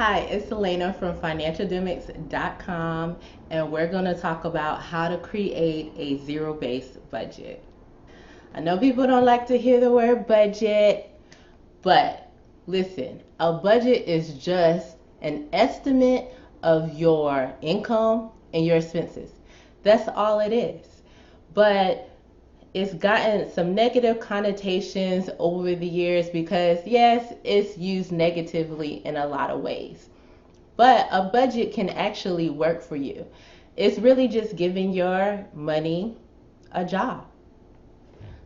Hi, it's Elena from financialdemics.com, and we're going to talk about how to create a zero-based budget. I know people don't like to hear the word budget, but listen, a budget is just an estimate of your income and your expenses. That's all it is. But it's gotten some negative connotations over the years because, yes, it's used negatively in a lot of ways. But a budget can actually work for you. It's really just giving your money a job.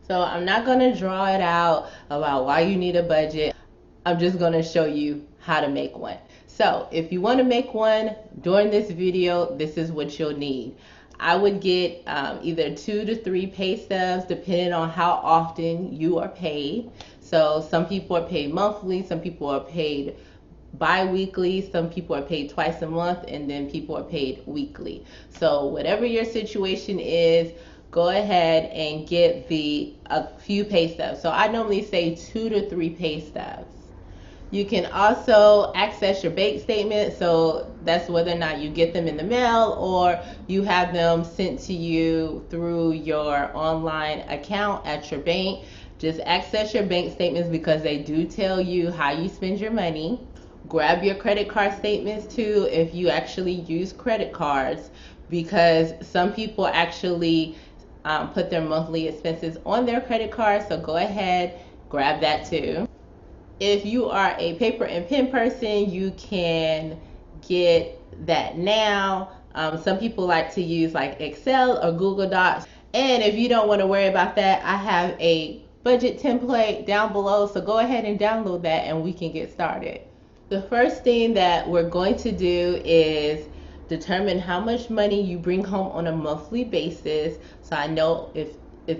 So I'm not going to draw it out about why you need a budget. I'm just going to show you how to make one. So if you want to make one during this video, this is what you'll need. I would get either 2 to 3 pay stubs depending on how often you are paid. So some people are paid monthly, some people are paid bi-weekly, some people are paid twice a month, and then people are paid weekly. So whatever your situation is, go ahead and get a few pay stubs. So I normally say 2 to 3 pay stubs. You can also access your bank statement, so that's whether or not you get them in the mail or you have them sent to you through your online account at your bank. Just access your bank statements because they do tell you how you spend your money. Grab your credit card statements too if you actually use credit cards, because some people actually put their monthly expenses on their credit card, so go ahead, grab that too. If you are a paper and pen person, you can get that now. Some people like to use like Excel or Google Docs. And if you don't want to worry about that, I have a budget template down below, so go ahead and download that and we can get started. The first thing that we're going to do is determine how much money you bring home on a monthly basis. So I know if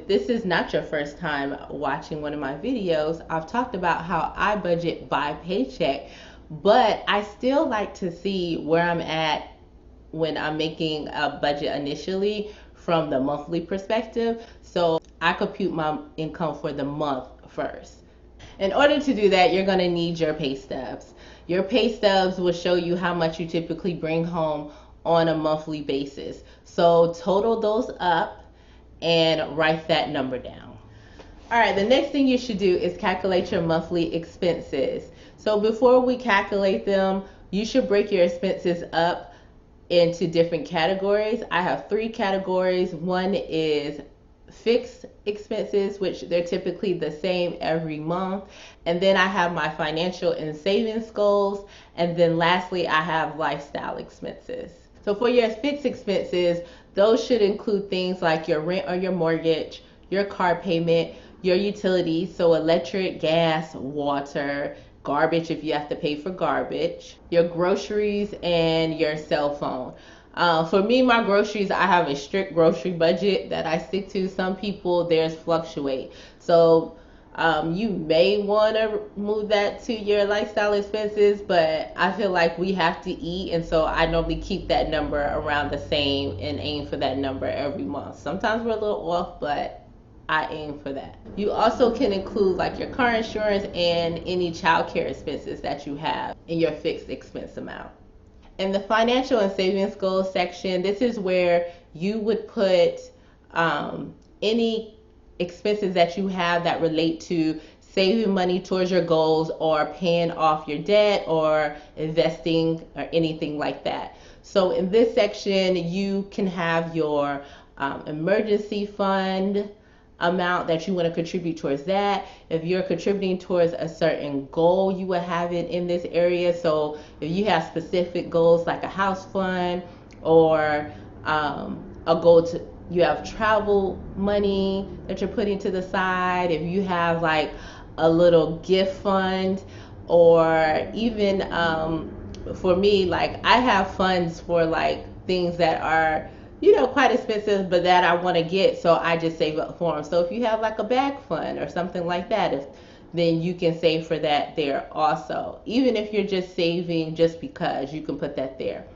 this is not your first time watching one of my videos, I've talked about how I budget by paycheck, but I still like to see where I'm at when I'm making a budget initially from the monthly perspective. So I compute my income for the month first. In order to do that, you're going to need your pay stubs. Your pay stubs will show you how much you typically bring home on a monthly basis. So total those up and write that number down. All right, the next thing you should do is calculate your monthly expenses. So before we calculate them, you should break your expenses up into different categories. I have 3 categories. One is fixed expenses, which they're typically the same every month. And then I have my financial and savings goals. And then lastly, I have lifestyle expenses. So for your fixed expenses, those should include things like your rent or your mortgage, your car payment, your utilities, so electric, gas, water, garbage if you have to pay for garbage, your groceries, and your cell phone. For me, my groceries, I have a strict grocery budget that I stick to. Some people, theirs fluctuate. So you may want to move that to your lifestyle expenses, but I feel like we have to eat, and so I normally keep that number around the same and aim for that number every month. Sometimes we're a little off, but I aim for that. You also can include like your car insurance and any child care expenses that you have in your fixed expense amount. In the financial and savings goals section, this is where you would put any expenses that you have that relate to saving money towards your goals or paying off your debt or investing or anything like that. So in this section, you can have your emergency fund amount that you want to contribute towards that. If you're contributing towards a certain goal, you will have it in this area. So if you have specific goals like a house fund or a goal to, you have travel money that you're putting to the side, if you have like a little gift fund, or even for me, like I have funds for like things that are quite expensive, but that I want to get, so I just save up for them. So if you have like a bag fund or something like that, then you can save for that there also. Even if you're just saving just because, you can put that there.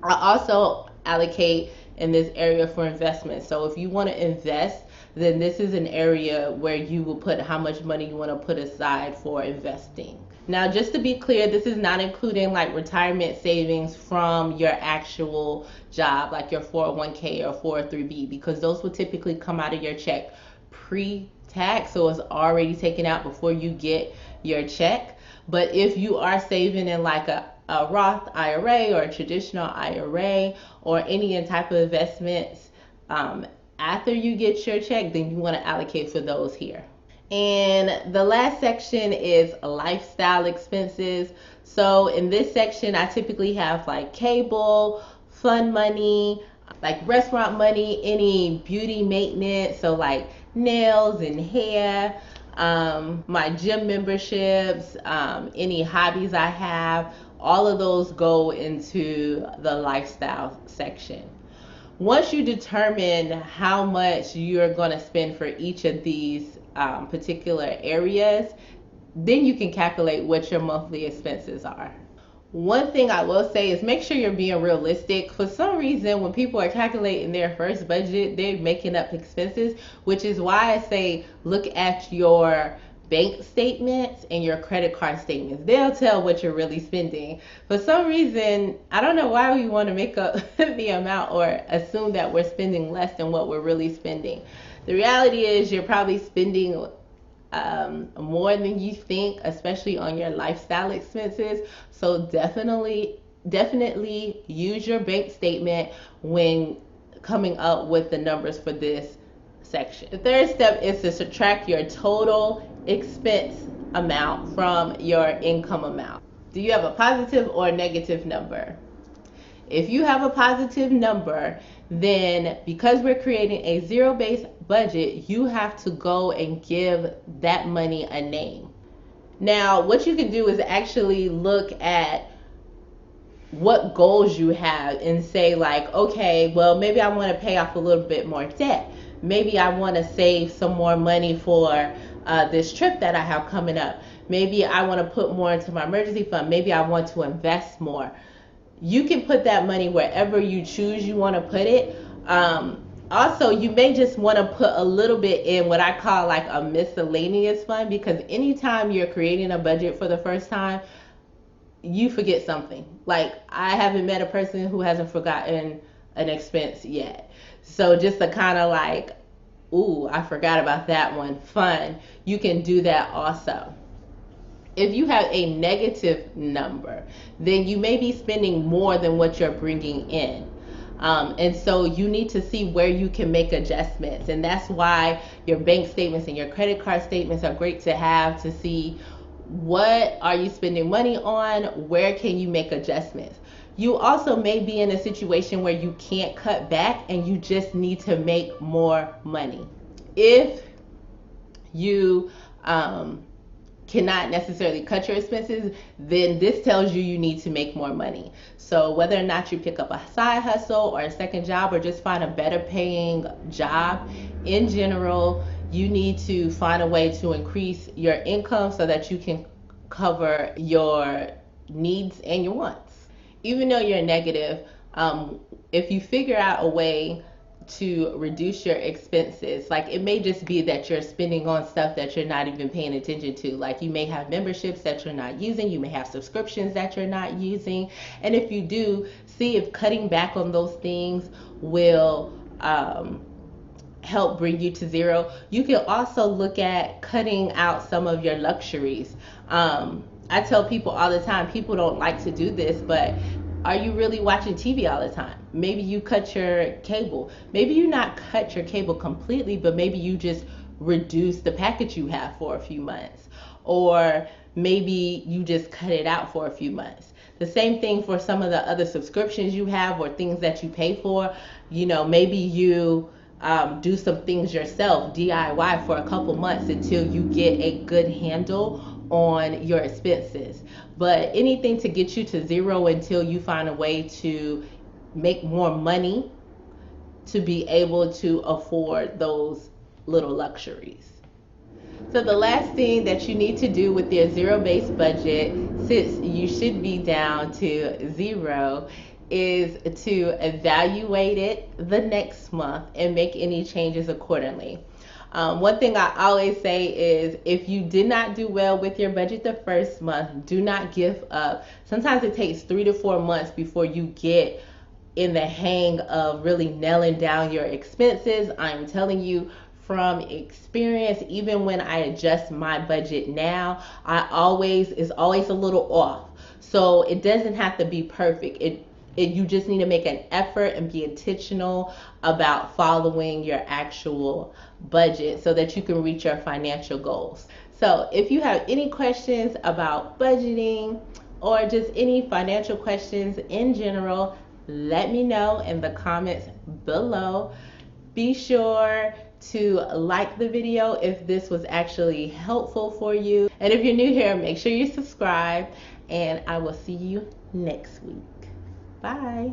I also allocate in this area for investment. So if you want to invest, then this is an area where you will put how much money you want to put aside for investing. Now, just to be clear, this is not including like retirement savings from your actual job, like your 401k or 403b, because those will typically come out of your check pre-tax, so it's already taken out before you get your check. But if you are saving in like a Roth IRA or a traditional IRA or any type of investments after you get your check, then you want to allocate for those here. And the last section is lifestyle expenses. So in this section, I typically have like cable, fund money, like restaurant money, any beauty maintenance, so like nails and hair, my gym memberships, any hobbies I have, all of those go into the lifestyle section. Once you determine how much you're going to spend for each of these particular areas, then you can calculate what your monthly expenses are. One thing I will say is make sure you're being realistic. For some reason, when people are calculating their first budget, they're making up expenses, which is why I say look at your bank statements and your credit card statements. They'll tell what you're really spending. For some reason, I don't know why we want to make up the amount or assume that we're spending less than what we're really spending. The reality is you're probably spending more than you think, especially on your lifestyle expenses. So definitely use your bank statement when coming up with the numbers for this section. The third step is to subtract your total expense amount from your income amount. Do you have a positive or negative number? If you have a positive number, then because we're creating a zero-based budget, you have to go and give that money a name. Now, what you can do is actually look at what goals you have and say like, okay, well, maybe I want to pay off a little bit more debt. Maybe I want to save some more money for this trip that I have coming up. Maybe I want to put more into my emergency fund. Maybe I want to invest more. You can put that money wherever you choose you want to put it. Also, you may just want to put a little bit in what I call like a miscellaneous fund, because anytime you're creating a budget for the first time, you forget something. Like, I haven't met a person who hasn't forgotten an expense yet. So just to kind of like, ooh, I forgot about that one, fun, you can do that also. If you have a negative number, then you may be spending more than what you're bringing in. And so you need to see where you can make adjustments. And that's why your bank statements and your credit card statements are great to have, to see what are you spending money on, where can you make adjustments. You also may be in a situation where you can't cut back and you just need to make more money. If you cannot necessarily cut your expenses, then this tells you you need to make more money. So whether or not you pick up a side hustle or a second job or just find a better paying job, in general, you need to find a way to increase your income so that you can cover your needs and your wants. Even though you're negative, if you figure out a way to reduce your expenses, like it may just be that you're spending on stuff that you're not even paying attention to. Like you may have memberships that you're not using, you may have subscriptions that you're not using, and if you do, see if cutting back on those things will help bring you to zero. You can also look at cutting out some of your luxuries. I tell people all the time, people don't like to do this, but are you really watching TV all the time? Maybe you cut your cable. Maybe you not cut your cable completely, but maybe you just reduce the package you have for a few months. Or maybe you just cut it out for a few months. The same thing for some of the other subscriptions you have or things that you pay for. You know, maybe you do some things yourself, DIY, for a couple months until you get a good handle on your expenses. But anything to get you to zero until you find a way to make more money to be able to afford those little luxuries. So the last thing that you need to do with your zero-based budget, since you should be down to zero, is to evaluate it the next month and make any changes accordingly. One thing I always say is if you did not do well with your budget the first month, do not give up. Sometimes it takes 3 to 4 months before you get in the hang of really nailing down your expenses. I'm telling you from experience, even when I adjust my budget now, it's always a little off. So it doesn't have to be perfect. You just need to make an effort and be intentional about following your actual budget so that you can reach your financial goals. So if you have any questions about budgeting or just any financial questions in general, let me know in the comments below. Be sure to like the video if this was actually helpful for you. And if you're new here, make sure you subscribe, and I will see you next week. Bye.